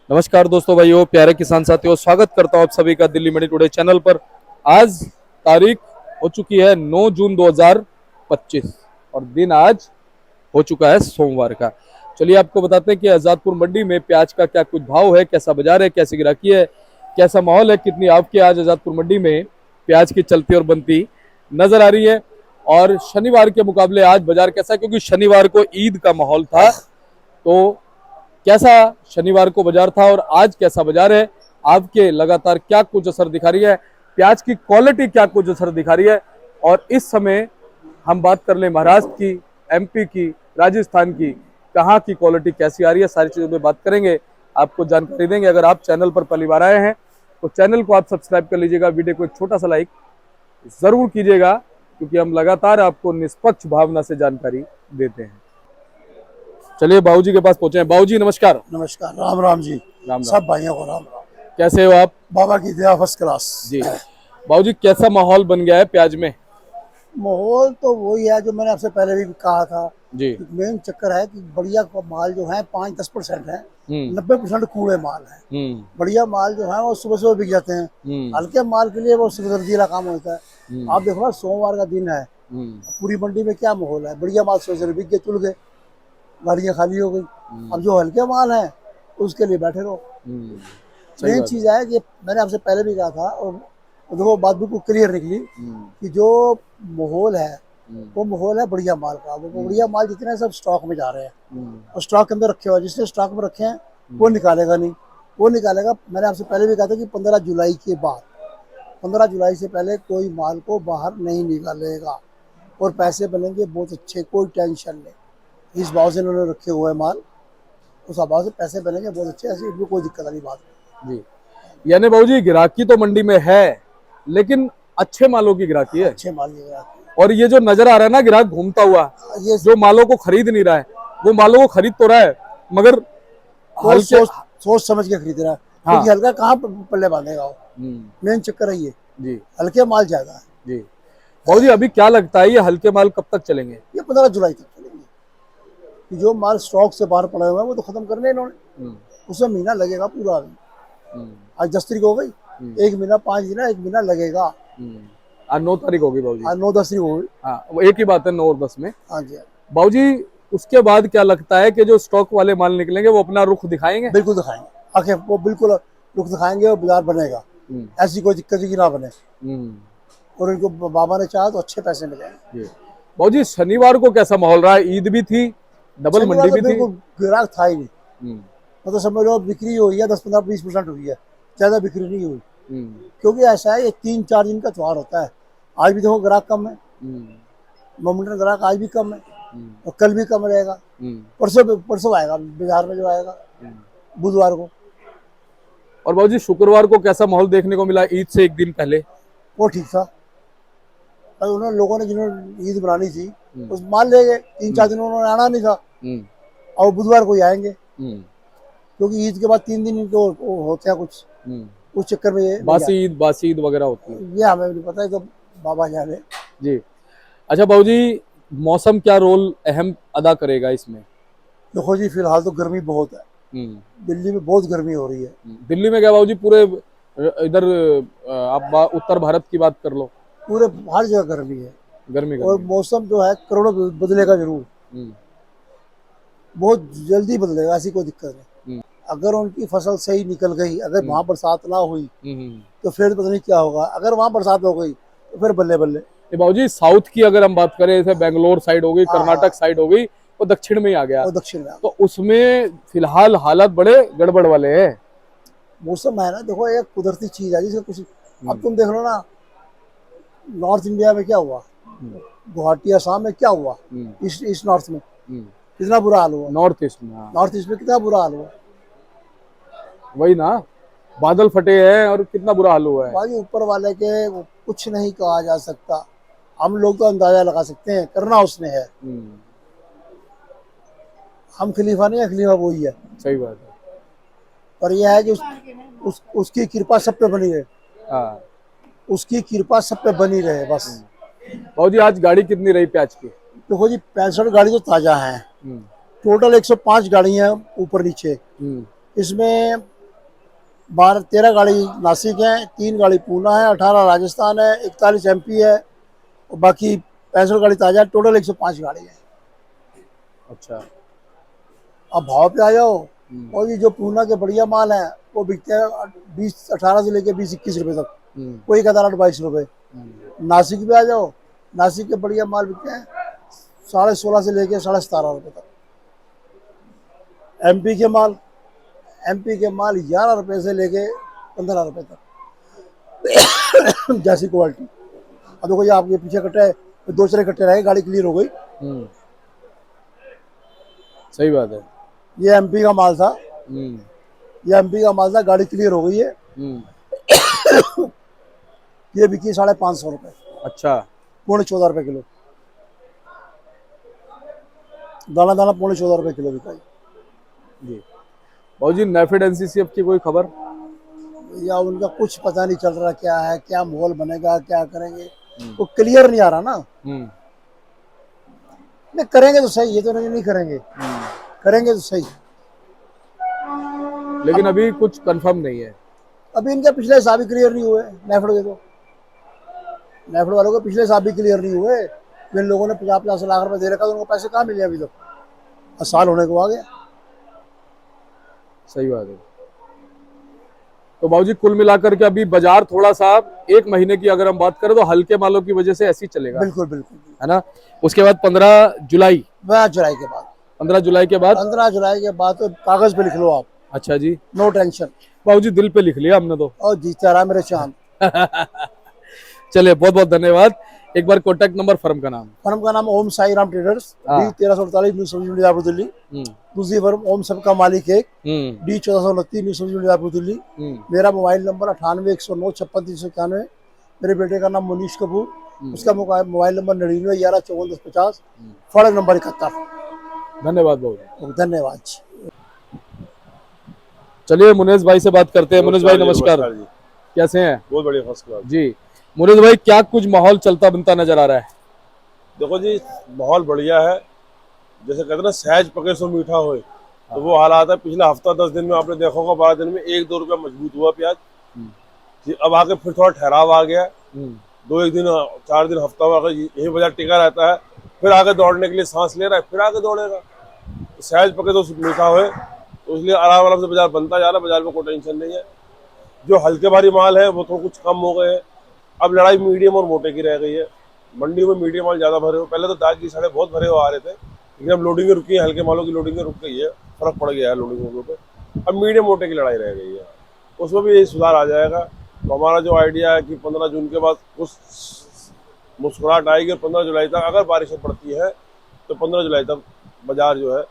नमस्कार दोस्तों, भाइयों, प्यारे किसान साथियों, स्वागत करता हूं आप सभी का दिल्ली मंडी टुडे चैनल पर। आज तारीख हो चुकी है 9 जून 2025 और दिन आज हो चुका है सोमवार का। चलिए आपको बताते हैं कि आजादपुर मंडी में प्याज का क्या कुछ भाव है, कैसा बाजार है, कैसी गिराकी है, कैसा माहौल है, कितनी आवक आज आजादपुर मंडी में प्याज की चलती और बनती नजर आ रही है। और शनिवार के मुकाबले आज बाजार कैसा है, क्योंकि शनिवार को ईद का माहौल था, तो कैसा शनिवार को बाजार था और आज कैसा बाजार है, आपके लगातार क्या कुछ असर दिखा रही है, प्याज की क्वालिटी क्या कुछ असर दिखा रही है। और इस समय हम बात कर लें महाराष्ट्र की, एमपी की, राजस्थान की, कहाँ की क्वालिटी कैसी आ रही है, सारी चीजों पे बात करेंगे, आपको जानकारी देंगे। अगर आप चैनल पर पहली बार आए हैं तो चैनल को आप सब्सक्राइब कर लीजिएगा, वीडियो को एक छोटा सा लाइक जरूर कीजिएगा, क्योंकि हम लगातार आपको निष्पक्ष भावना से जानकारी देते हैं। चलिए बाबूजी के पास पहुंचे हैं। बाबूजी नमस्कार। नमस्कार, राम राम जी। राम सब राम। भाइयों को राम राम। कैसे हो आप? बाबा की दया फर्स्ट क्लास। जी बाबूजी, कैसा माहौल बन गया है प्याज में? माहौल तो वही है जो मैंने आपसे पहले भी कहा था। जी। मेन चक्कर है कि बढ़िया माल जो है 5-10% है, 90% हम्म। कूड़े माल है। बढ़िया माल जो है वो सुबह सुबह बिक जाते हैं। हल्के माल के लिए वो सिरदर्दी का काम होता है। आप देखो ना, सोमवार का दिन है, पूरी मंडी में क्या माहौल है, बढ़िया माल सुबह बिक गए, चुल गए, गाड़ियाँ खाली हो गई। अब जो हल्के माल है उसके लिए बैठे रहो। मेन चीज है कि मैंने आपसे पहले भी कहा था, और देखो बात बिल्कुल क्लियर निकली कि जो माहौल है वो माहौल है बढ़िया माल का। वो बढ़िया माल जितने हैं सब स्टॉक में जा रहे हैं और स्टॉक के अंदर रखे हुए, जिसने स्टॉक में रखे हैं वो निकालेगा नहीं, वो निकालेगा। मैंने आपसे पहले भी कहा था कि 15 जुलाई के बाद, 15 जुलाई से पहले कोई माल को बाहर नहीं निकालेगा और पैसे बनेंगे बहुत अच्छे, कोई टेंशन नहीं। इस भाव से उन्होंने रखे हुए हैं माल, उस भाव से पैसे बनेंगे बहुत अच्छे, ऐसी इसमें कोई दिक्कत वाली बात नहीं। जी, यानी बाबूजी गिराकी तो मंडी में है, लेकिन अच्छे मालों की गिराकी है। अच्छे माल की गिराकी। और ये जो नजर आ रहा है ना ग्राहक घूमता हुआ, ये जो मालों को खरीद नहीं रहा है, वो मालों को खरीद तो रहा है मगर हल्के। सोच समझ के खरीद रहा है। हाँ। क्योंकि हल्का कहाँ पल्ले बांधेगा वो, मेन चक्कर है ये। जी हल्के माल ज्यादा है। जी। बाबूजी अभी क्या लगता है, ये हल्के माल कब तक चलेंगे? ये 15 जुलाई तक चलेंगे। कि जो माल स्टॉक से बाहर पड़े हुए हैं वो तो खत्म करने इन्होंने, उसमें महीना लगेगा पूरा। अभी आज 10 तारीख हो गई, 1 महीना 5 दिन, 1 महीना लगेगा। आज 9 तारीख होगी बाबूजी। आज 9-10 तारीख हो गई। हाँ, वो एक ही बात है, 9 और 10 में। हाँ जी। बाबूजी उसके बाद क्या लगता है कि जो स्टॉक वाले माल निकलेंगे वो अपना रुख दिखाएंगे? बिल्कुल दिखाएंगे, आखिर वो बिल्कुल रुख दिखाएंगे और बाजार बनेगा। ऐसी कोई दिक्कत ही ना बने। और इनको बाबा ने चाहा तो अच्छे पैसे मिलेंगे। बाबूजी शनिवार को कैसा माहौल रहा है? ईद भी थी, डबल मंडी भी थी, ग्राहक था ही नहीं। मतलब समझ लो बिक्री हुई है 10-15-20% हुई है, ज्यादा बिक्री नहीं हुई। क्योंकि ऐसा है, ये 3-4 दिन का त्योहार होता है। आज भी देखो ग्राहक कम है, मोमेंटन ग्राहक आज भी कम है और कल भी कम रहेगा। परसों आएगा बाजार में, जो आएगा बुधवार को। और बाबूजी शुक्रवार को कैसा माहौल देखने को मिला ईद से एक दिन पहले? वो ठीक था। उन्होंने लोगों ने जिन्होंने ईद बनानी थी उस माल ले गए, 3-4 दिन उन्होंने आना नहीं था और बुधवार को ही आएंगे, क्योंकि ईद के बाद 3 दिन इनको होते हैं कुछ, उस चक्कर में ये बासी ईद वगैरह होती है। ये हमें नहीं पता है, तो बाबा जाने। जी। अच्छा बाबूजी, मौसम क्या रोल अहम अदा करेगा इसमें? देखो जी, फिलहाल तो गर्मी बहुत है, दिल्ली में बहुत गर्मी हो रही है। दिल्ली में क्या बाबूजी, पूरे इधर आप उत्तर भारत की बात कर लो, पूरे हर जगह गर्मी है। गर्मी और मौसम जो है करोड़ों बदलेगा जरूर, बहुत जल्दी बदलेगा, ऐसी कोई दिक्कत नहीं। अगर उनकी फसल सही निकल गई, अगर वहां बरसात ना हुई तो फिर पता नहीं क्या होगा। अगर वहां बरसात हो गई तो फिर बल्ले बल्ले। बाबूजी साउथ की अगर हम बात करें, जैसे बेंगलोर साइड हो गई, कर्नाटक साइड हो गई, वो दक्षिण में ही आ गया, दक्षिण में, तो उसमें फिलहाल हालात बड़े गड़बड़ वाले हैं। मौसम है ना, देखो एक कुदरती चीज है जिसका कुछ। अब तुम देख लो ना, नॉर्थ इंडिया में क्या हुआ, गुवाहाटी असम में क्या हुआ, ईस्ट नॉर्थ में कितना बुरा हाल हुआ। नॉर्थ ईस्ट में कितना बुरा हाल हुआ। वही ना, बादल फटे हैं और कितना बुरा हाल हुआ है। भाई ऊपर वाले के कुछ नहीं कहा जा सकता, हम लोग तो अंदाजा लगा सकते हैं, करना उसने है। हम खलीफा नहीं है, खलीफा वही है। सही बात है। पर यह है कि उसकी कृपा सब पे बनी रहे। उसकी कृपा सब पे बनी रहे बस। बाबूजी आज गाड़ी कितनी रही प्याज की? देखो जी, 65 गाड़ी तो ताजा है। टोटल 105 गाड़ियां ऊपर नीचे। इसमें 13 गाड़ी नासिक है, 3 गाड़ी पूना है, 18 राजस्थान है, 41 एमपी है और बाकी 65 गाड़ी ताजा है। टोटल 105 गाड़ी है। अच्छा। अब भाव पे आ जाओ। और ये जो पूना के बढ़िया माल है वो बिकते हैं 18 से लेके 21 रुपए तक, कोई कहता 22 रुपए। नासिक पे आ जाओ, नासिक के बढ़िया माल बिकते हैं 16.5 से लेके 17.5 रुपए तक। एमपी के माल 11 रुपए से लेके 15 रुपए तक जैसी क्वालिटी। अब देखो ये आपके पीछे कट्टे है, 2 कट्टे रहे, गाड़ी क्लियर हो गई। सही बात है। ये एमपी का माल था, गाड़ी क्लियर हो गई है। ये बिकी 550 रुपए। अच्छा। 14.5 रुपए किलो, दाना 14.5 रुपए किलो बिका जी। बाबूजी नेफेड एनसीसीएफ की कोई खबर? या उनका कुछ पता नहीं चल रहा, क्या है, क्या माहौल बनेगा, क्या करेंगे, वो क्लियर नहीं आ रहा ना। नहीं करेंगे तो सही, ये तो नहीं करेंगे, करेंगे तो सही। लेकिन अभी कुछ कंफर्म नहीं है। अभी इनके पिछले हिसाब भी क्लियर नहीं हुए नेफेड के, तो नेफेड वालों को पिछले हिसाब भी क्लियर नहीं हुए। जिन लोगों ने 50-50 लाख रुपए दे रखा, तो उनको पैसे कहाँ मिले अभी तक? साल होने को आ गया। सही बात है। तो बाबूजी कुल मिलाकर के अभी बाजार थोड़ा सा, एक महीने की अगर हम बात करें तो हल्के मालों की वजह से ऐसे ही चलेगा। बिल्कुल बिल्कुल, है ना। उसके बाद 15 जुलाई 15 जुलाई के बाद 15 जुलाई के बाद 15 जुलाई के बाद तो कागज पे लिख लो आप। अच्छा जी। नो टेंशन बाबूजी दिल पे लिख लिया हमने तो। और जीता रहा मेरे चांद। चलिए बहुत बहुत धन्यवाद। एक बार कॉन्टैक्ट नंबर, फर्म का नाम? फर्म का नाम ओम साई राम ट्रेडर्स, हाँ। डी 1348 न्यू सब्जी मंडी दिल्ली। दूसरी फर्म ओम सबका मालिक एक, डी 1429 न्यू सब्जी मंडी दिल्ली। मेरा मोबाइल नंबर 98 109 56 391। मेरे बेटे का नाम मुनीश कपूर, उसका मोबाइल नंबर 99 11 54 10 50, फड़ नंबर 71। धन्यवाद बाबू। धन्यवाद। चलिए मुनेश भाई से बात करते हैं। मुनेश भाई नमस्कार, कैसे हैं? बहुत बढ़िया, फर्स्ट क्लास जी। मुनेश भाई क्या कुछ माहौल चलता बनता नजर आ रहा है? देखो जी, माहौल बढ़िया है। जैसे कहते हैं ना, सहज पके सो मीठा होए, तो वो हालात है। पिछला हफ्ता 10 दिन में आपने देखा होगा, 12 दिन में 1-2 रुपया मजबूत हुआ प्याज। अब आके फिर थोड़ा ठहराव आ गया। 2-1 दिन 4 दिन हफ्ता हुआ, यही बाजार टिका रहता है, फिर आगे दौड़ने के लिए सांस ले रहा है, फिर आगे दौड़ेगा। सहज पके तो मीठा होए, तो इसलिए आराम से बाजार बनता जा रहा है। बाजार में कोई टेंशन नहीं है। जो हल्के भारी माल है वो तो कुछ कम हो गए हैं। अब लड़ाई मीडियम और मोटे की रह गई है। मंडी में मीडियम माल ज्यादा भरे हो, पहले तो दाग की साढ़े बहुत भरे हो आ रहे थे, लेकिन अब लोडिंग रुकी है, हल्के मालों की लोडिंग रुक गई है, फर्क पड़ गया है लोडिंगों पे। अब मीडियम मोटे की लड़ाई रह गई है, उसमें भी यही सुधार आ जाएगा। तो हमारा जो आइडिया है कि 15 जून के बाद कुछ मुस्कुराहट आएगी और 15 जुलाई तक अगर बारिशें पड़ती है तो 15 जुलाई तक बाजार जो है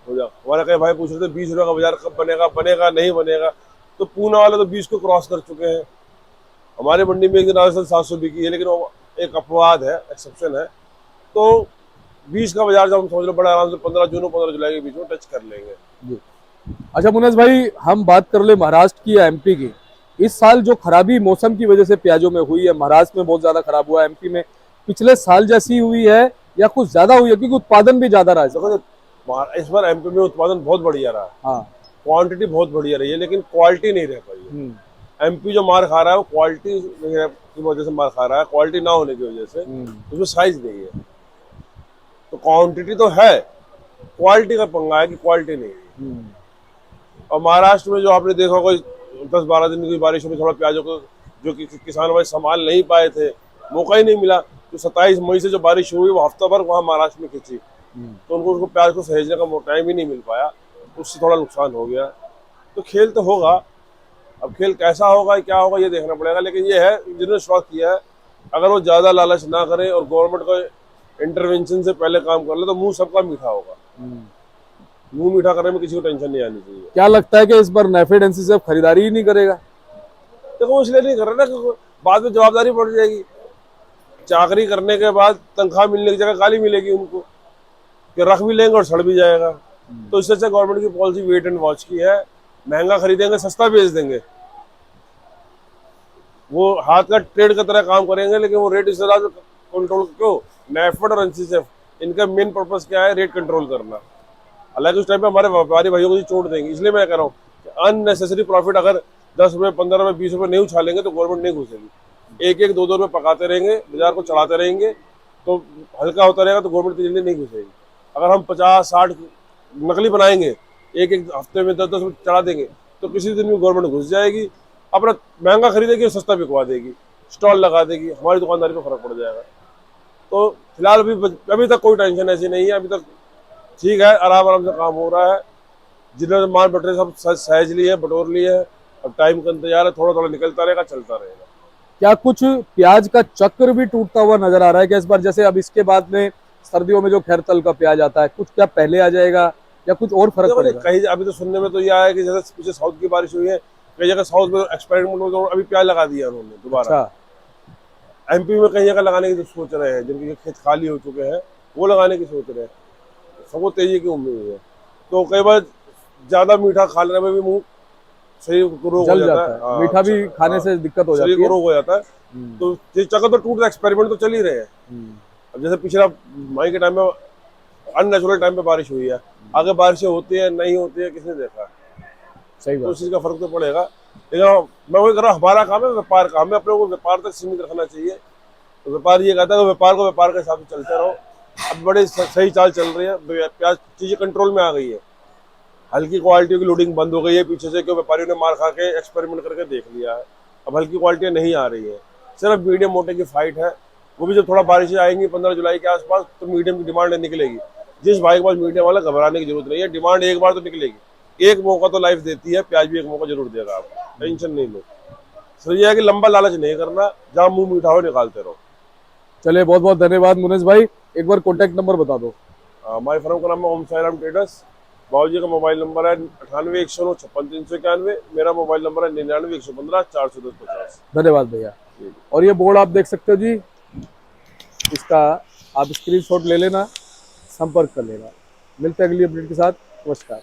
हो जाए। हमारे कई भाई पूछ रहे थे 20 रुपये का बाजार कब बनेगा नहीं बनेगा, तो पूना वाले तो 20 को क्रॉस कर चुके हैं। हमारे मंडी में एक दिन राजस्थान 700 बिकी है, लेकिन वो एक अपवाद है, एक्सेप्शन है। तो 20 का बाजार जब हम समझ लो बड़े आराम से 15 जून और 15 जुलाई के बीच में टच कर लेंगे। अच्छा मुनेश भाई, हम बात कर ले महाराष्ट्र की या एमपी की। इस साल जो खराबी मौसम की वजह से प्याजों में हुई है, महाराष्ट्र में बहुत ज्यादा खराब हुआ है, एमपी में पिछले साल जैसी हुई है या कुछ ज्यादा हुई है? क्योंकि उत्पादन भी ज्यादा रहा है। इस बार एमपी में उत्पादन बहुत बढ़िया रहा, हाँ, क्वांटिटी बहुत बढ़िया रही है, लेकिन क्वालिटी नहीं रह पाई है। एमपी जो मार खा रहा है वो क्वालिटी की वजह से मार खा रहा है, क्वालिटी ना होने की वजह से। उसमें साइज नहीं है, तो क्वांटिटी तो है, क्वालिटी का पंगा है कि क्वालिटी नहीं है। और महाराष्ट्र में जो आपने देखा होगा 10-12 दिन की बारिश में थोड़ा प्याजों को जो कि किसान भाई संभाल नहीं पाए थे, मौका ही नहीं मिला। तो 27 मई से जो बारिश हुई वो हफ्ता भर वहाँ महाराष्ट्र में खिंची, तो उनको उसको प्याज को सहेजने का टाइम ही नहीं मिल पाया, उससे थोड़ा नुकसान हो गया। तो खेल तो होगा, अब खेल कैसा होगा क्या होगा ये देखना पड़ेगा। लेकिन ये है जिन्होंने शुरुआत किया है, अगर वो ज्यादा लालच ना करें और गवर्नमेंट को इंटरवेंशन से पहले काम कर ले तो मुंह सबका मीठा होगा। मुंह मीठा करने में किसी को टेंशन नहीं आनी चाहिए। क्या लगता है कि इस बार नेफेड एनसीसीएफ खरीदारी ही नहीं करेगा? देखो वो इसलिए नहीं कर रहा ना, क्योंकि बाद में जवाबदारी पड़ जाएगी। चाकरी करने के बाद तनख्वाह मिलने की जगह गाली मिलेगी उनको, कि रख भी लेंगे और सड़ भी जाएगा। तो इससे अच्छा गवर्नमेंट की पॉलिसी वेट एंड वॉच की है, महंगा खरीदेंगे सस्ता बेच देंगे। वो हाथ का ट्रेड की तरह काम करेंगे, लेकिन वो रेट इस तरह से कंट्रोल क्यों? नेफेड और एनसीसीएफ इनका मेन पर्पस क्या है? रेट कंट्रोल करना। हालांकि उस टाइम पे हमारे व्यापारी भाइयों को चोट देंगे, इसलिए मैं कह रहा हूँ अननेसेसरी प्रॉफिट अगर 10 रुपए 15 रुपए 20 रुपए नहीं उछालेंगे तो गवर्नमेंट नहीं घुसेगी। एक एक 2 2 रुपए पकाते रहेंगे, बाजार को चढ़ाते रहेंगे तो हल्का होता रहेगा तो गवर्नमेंट इतनी जल्दी नहीं घुसेगी। अगर हम 50-60 नकली बनाएंगे, एक एक हफ्ते में 10 10 चढ़ा देंगे तो किसी दिन भी गवर्नमेंट घुस जाएगी, अपना महंगा खरीदेगी और सस्ता बिकवा देगी, स्टॉल लगा देगी, हमारी दुकानदारी पे फर्क पड़ जाएगा। तो फिलहाल अभी तक कोई टेंशन ऐसी नहीं है, अभी तक ठीक है, आराम आराम से काम हो रहा है। जिन्होंने माल बटोरे सब सहज लिए, बटोर लिए है। अब टाइम का इंतजार है, थोड़ा थोड़ा निकलता रहेगा, चलता रहेगा। क्या कुछ प्याज का चक्र भी टूटता हुआ नजर आ रहा है क्या इस बार? जैसे अब इसके बाद में सर्दियों में जो खैरतल का प्याज आता है, कुछ क्या पहले आ जाएगा या कुछ और फर्क पड़ेगा? कहीं अभी तो सुनने में तो ये आया है कि जैसे पीछे साउथ की बारिश हुई है, कई जगह साउथ में एक्सपेरिमेंट में तो अभी प्याज लगा दिया उन्होंने दोबारा। अच्छा। एमपी में कई जगह लगाने की सोच रहे हैं, जिनके खेत खाली हो चुके हैं वो लगाने की सोच रहे हैं। सबको तेजी की उम्मीद है। तो कई बार ज्यादा मीठा खाने में भी मुंह शरीर को रोग हो जाता है। हाँ, मीठा भी खाने से दिक्कत हो जाती है, शरीर को रोग हो जाता है। तो ये चक्कर तो टूट, एक्सपेरिमेंट तो चल ही रहे हैं। अब जैसे पिछला मई के टाइम में अननेचुरल टाइम पे बारिश हुई है, आगे बारिशें होती है नहीं होती है किसने देखा। सही तो बात। उस चीज का फर्क तो पड़ेगा। लेकिन मैं वही कर रहा हूँ, हमारा काम है व्यापार का, हमें अपने को व्यापार तक सीमित रखना चाहिए। तो व्यापार ये कहता है कि व्यापार को व्यापार के हिसाब से चलते रहो। अब बड़े सही चाल चल रही है, प्याज चीजें कंट्रोल में आ गई है। हल्की क्वालिटी की लोडिंग बंद हो गई है पीछे से, क्यों व्यापारियों ने मार खा के एक्सपेरिमेंट करके देख लिया है। अब हल्की क्वालिटी नहीं आ रही है, सिर्फ मीडियम मोटे की फाइट है। वो भी जब थोड़ा बारिशें आएंगी 15 जुलाई के आसपास तो मीडियम की डिमांड निकलेगी। जिस भाई के पास मीडियम वाला, घबराने की जरूरत नहीं है, डिमांड एक बार तो निकलेगी। एक मौका तो लाइफ देती है, प्याज भी एक मौका जरूर देगा आपको, टेंशन नहीं लो। सो ये है कि लंबा लालच नहीं करना, जहाँ मुंह मीठा हो निकालते रहो। चलिए, बहुत बहुत धन्यवाद मुनीष भाई। एक बार कॉन्टेक्ट नंबर बता दो। हमारे फर्म का नाम है ओम साई राम ट्रेडर्स। बाबूजी का मोबाइल नंबर है 98 109 56 391। मेरा मोबाइल नंबर है 99 115 410 50। धन्यवाद भैया। और ये बोर्ड आप देख सकते हो जी, इसका आप स्क्रीनशॉट ले लेना, संपर्क कर लेना। मिलते हैं अगली अपडेट के साथ। नमस्कार।